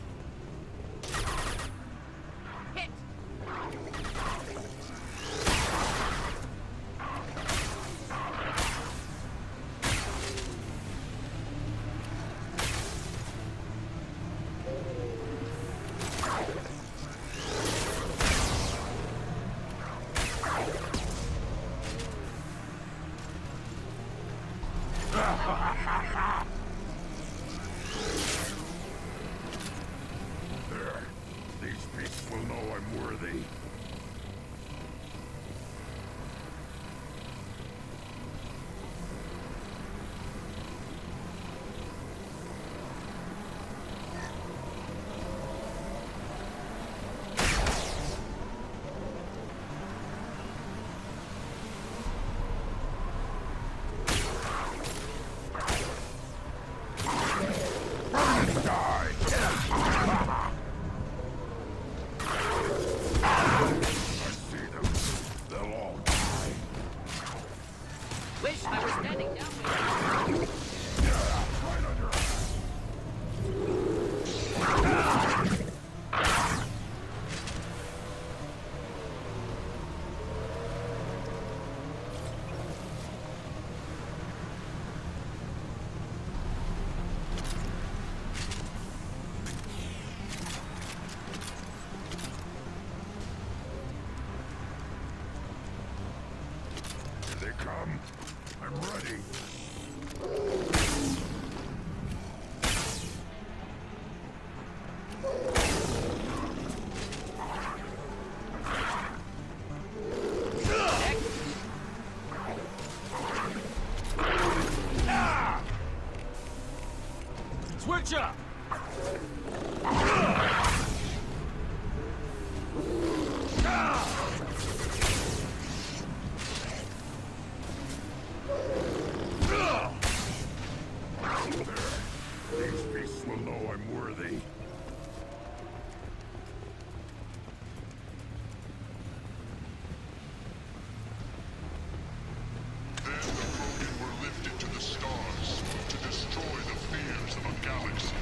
Hit! There. These beasts will know I'm worthy. Die! I see them. They'll all die. Wish I was standing down here. Yeah, right on your ass. Here they come. I'm ready. Switch up! These beasts will know I'm worthy. Then the Krogan were lifted to the stars to destroy the fears of a galaxy.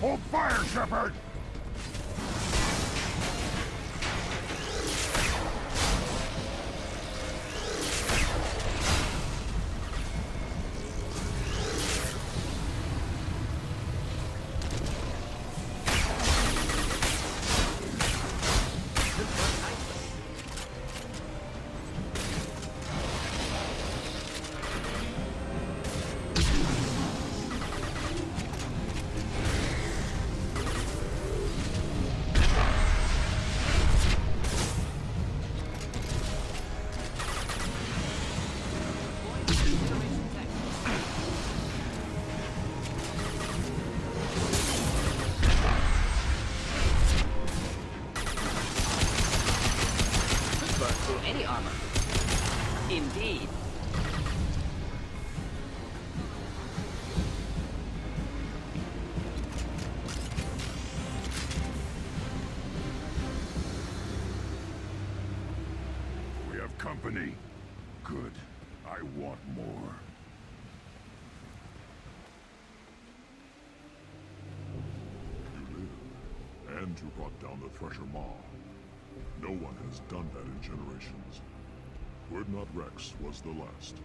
Hold fire, Shepard! Any armor. Indeed. We have company. Good. I want more. You live, and you brought down the Thresher Maw. No one has done that in generations. Urdnot Rex was the last.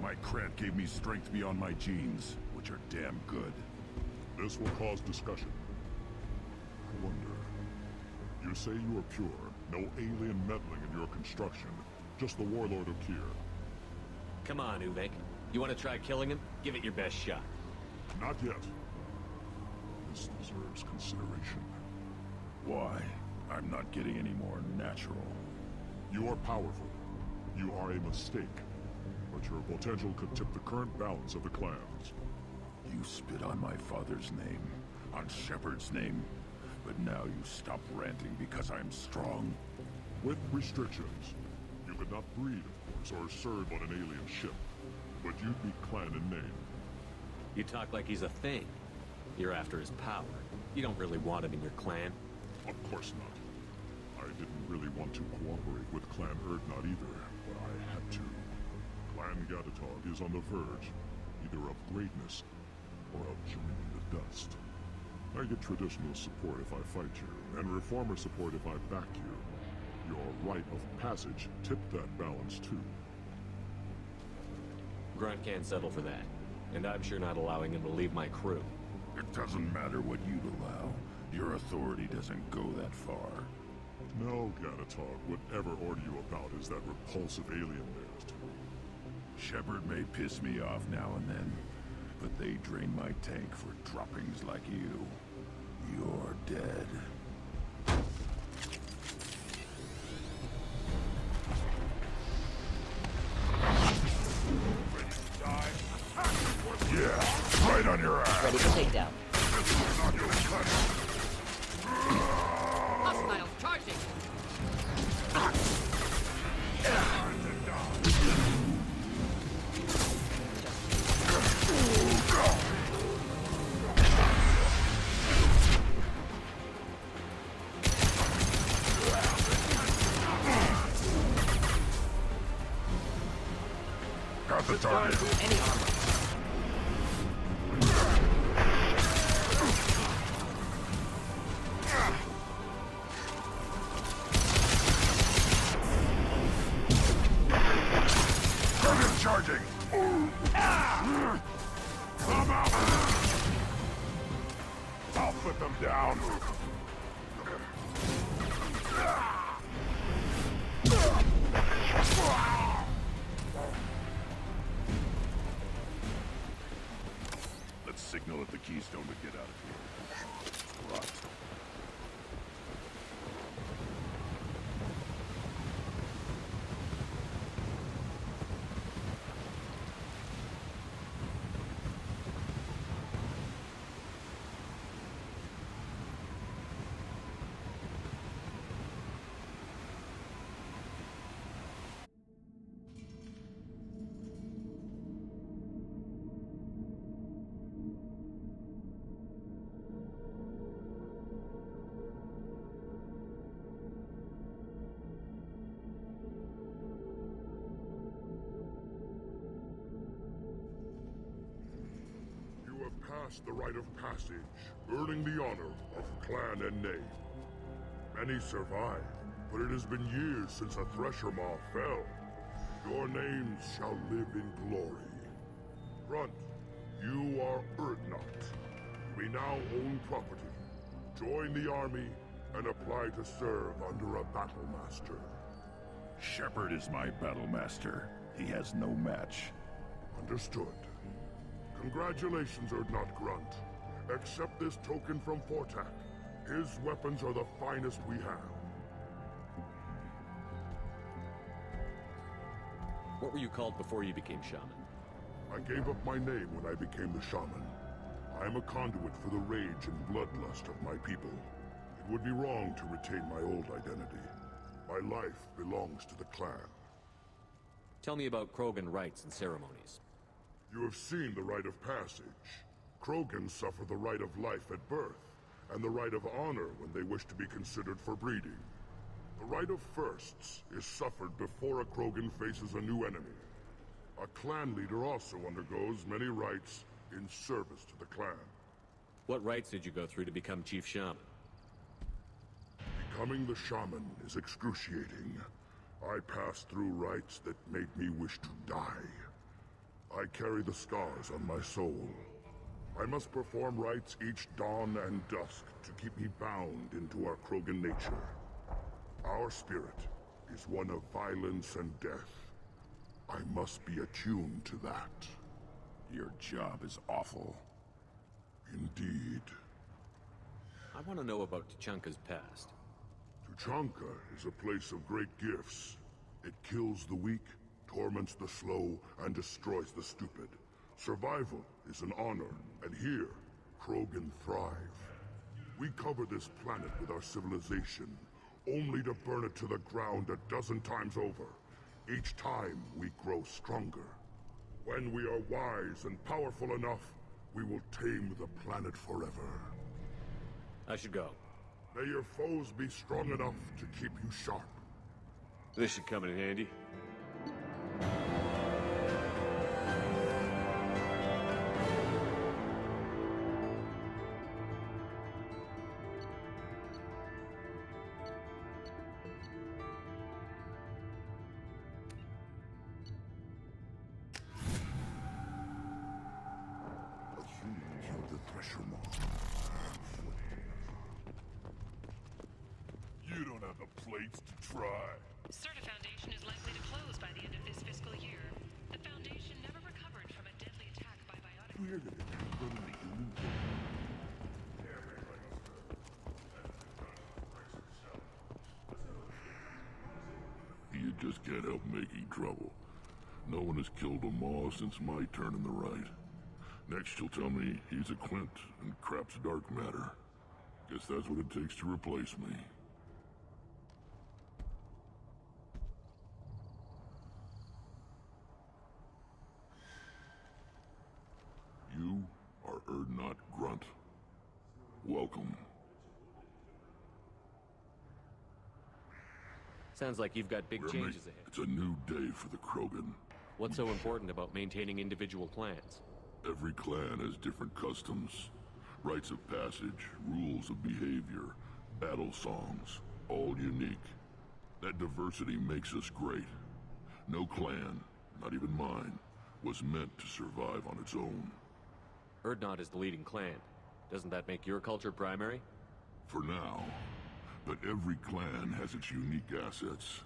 My cred gave me strength beyond my genes, which are damn good. This will cause discussion. I wonder. You say you are pure, no alien meddling in your construction, just the warlord of Kier. Come on, Uvek. You want to try killing him? Give it your best shot. Not yet. This deserves consideration. Why? I'm not getting any more natural. You are powerful. You are a mistake. But your potential could tip the current balance of the clans. You spit on my father's name, on Shepard's name, but now you stop ranting because I'm strong. With restrictions. You could not breed, of course, or serve on an alien ship. But you'd be clan in name. You talk like he's a thing. You're after his power. You don't really want him in your clan. Of course not. I didn't really want to cooperate with Clan Urdnot either, but I had to. Clan Gatatog is on the verge, either of greatness or of joining the dust. I get traditional support if I fight you, and reformer support if I back you. Your rite of passage tipped that balance too. Grunt can't settle for that, and I'm sure not allowing him to leave my crew. It doesn't matter what you'd allow. Your authority doesn't go that far. No, Gatatog, whatever order you about is that repulsive alien bears. Shepard may piss me off now and then, but they drain my tank for droppings like you. You're dead. Yeah, right on your ass. Ready for takedown. Hostiles charging! Got the target. Any armor. Charging! Come out! I'll put them down. Let's signal at the Keystone to get out of here. Right. passed the rite of passage, earning the honor of clan and name. Many survive, but it has been years since a thresher maw fell. Your names shall live in glory. Grunt, you are Urdnot. We now own property. Join the army and apply to serve under a battle master. Shepard is my battle master. He has no match. Understood. Congratulations, Urdnot Grunt. Accept this token from Fortak. His weapons are the finest we have. What were you called before you became shaman? I gave up my name when I became the shaman. I am a conduit for the rage and bloodlust of my people. It would be wrong to retain my old identity. My life belongs to the clan. Tell me about Krogan rites and ceremonies. You have seen the rite of passage. Krogan suffer the rite of life at birth, and the rite of honor when they wish to be considered for breeding. The rite of firsts is suffered before a Krogan faces a new enemy. A clan leader also undergoes many rites in service to the clan. What rites did you go through to become Chief Shaman? Becoming the shaman is excruciating. I passed through rites that made me wish to die. I carry the scars on my soul. I must perform rites each dawn and dusk to keep me bound into our Krogan nature. Our spirit is one of violence and death. I must be attuned to that. Your job is awful. Indeed. I want to know about Tuchanka's past. Tuchanka is a place of great gifts. It kills the weak, torments the slow, and destroys the stupid. Survival is an honor, and here, Krogan thrive. We cover this planet with our civilization, only to burn it to the ground a dozen times over. Each time, we grow stronger. When we are wise and powerful enough, we will tame the planet forever. I should go. May your foes be strong enough to keep you sharp. This should come in handy. You don't have the plates to try. Certa Foundation is likely to close by the end of this fiscal year. The Foundation never recovered from a deadly attack by biotic... You just can't help making trouble. No one has killed a maw since my turn in the right. Next you'll tell me he's a Quint and crap's dark matter. Guess that's what it takes to replace me. You are Urdnot Grunt. Welcome. Sounds like you've got big changes ahead. It's a new day for the Krogan. What's so important about maintaining individual clans? Every clan has different customs, rites of passage, rules of behavior, battle songs, all unique. That diversity makes us great. No clan, not even mine, was meant to survive on its own. Urdnot is the leading clan. Doesn't that make your culture primary? For now. But every clan has its unique assets.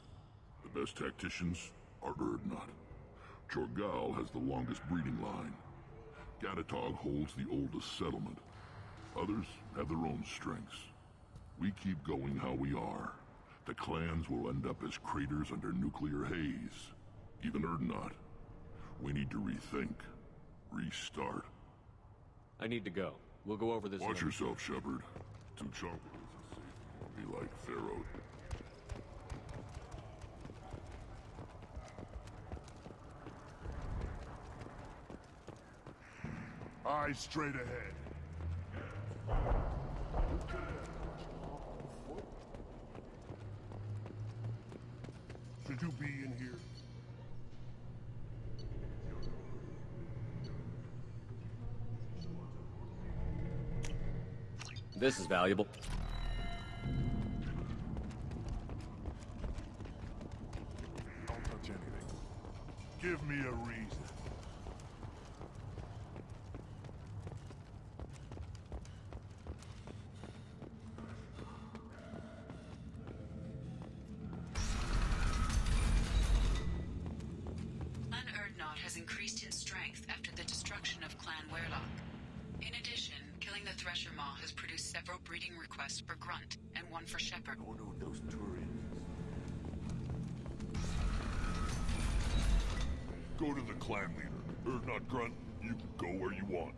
The best tacticians are Urdnot. Chorgal has the longest breeding line. Gatatog holds the oldest settlement. Others have their own strengths. We keep going how we are. The clans will end up as craters under nuclear haze. Even Urdnot. We need to rethink. Restart. I need to go. We'll go over this... Watch yourself, Shepard. Tuchanka isn't safe. Be like Pharaoh. Eyes straight ahead. Should you be in here? This is valuable. Don't touch anything. Give me a reason. Clan Erdnot has increased in strength after the destruction of Clan Werlock. In addition, killing the Thresher Maw has produced several breeding requests for Grunt and one for Shepard. I wonder what those Turians. Go to the clan leader. Erdnot Grunt, you can go where you want.